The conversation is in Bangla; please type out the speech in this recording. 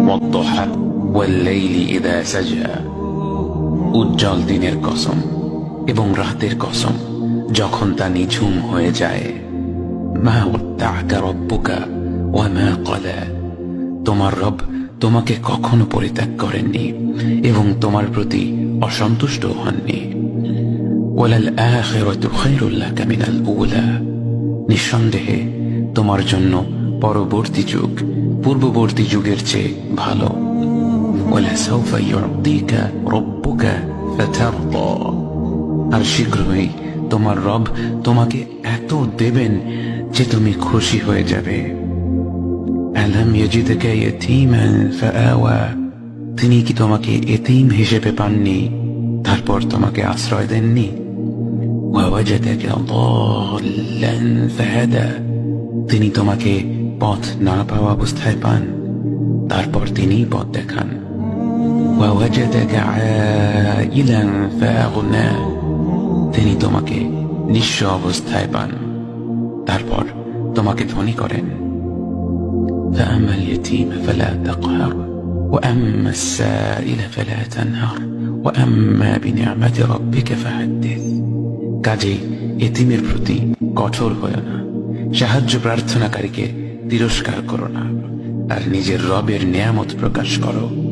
ওয়াদ-দুহা ওয়াল-লাইলি ইযা সাজা, উজ্জ্বল দিনের কসম এবং রাতের কসম যখন তা নিঝুম হয়ে যায়। মা ওয়াদ্দা'আকা রাব্বুকা ওয়া মা ক্বালা, তোমার রব তোমাকে কখনো পরিত্যাগ করেননি এবং তোমার প্রতি অসন্তুষ্ট হননি। ওয়ালাল আখিরাতু খায়রুল লাকা মিনাল উলা, নিঃসন্দেহে তোমার জন্য পরবর্তী যুগ পূর্ববর্তী যুগের চেয়ে ভালো। ওয়ালাসাউফা ইউ'তিকা রাব্বুকা ফাতারদা, আর শীঘ্রই তোমার রব তোমাকে এত দেবেন যে তুমি খুশি হয়ে যাবে। আলাম ইয়াজিদকা ইয়াতীমান ফাআওয়া, তিনি কি তোমাকে এতিম হিসেবে পাননি তারপর তোমাকে আশ্রয় দেননি? ওয়াওয়াজাদাকা দাল্লান ফাহাদা, তিনি তোমাকে পথ না পাওয়া অবস্থায় পান তারপর তিনি পথ দেখান। ওয়াওয়াজাদাকা আইলান ফাআগনা, তিনি তোমাকে নিঃস্ব অবস্থায় পান তারপর তোমাকে ধনী করেন। فأما اليتيم فلا تقهر وأما السائل فلا تنهر وأما بنعمة ربك فحدث, কাজেই এতিমের প্রতি কঠোর হয়ো না, সাহায্য প্রার্থনাকারীকে তিরস্কার করো না, আর নিজের রবের নিয়ামত প্রকাশ করো।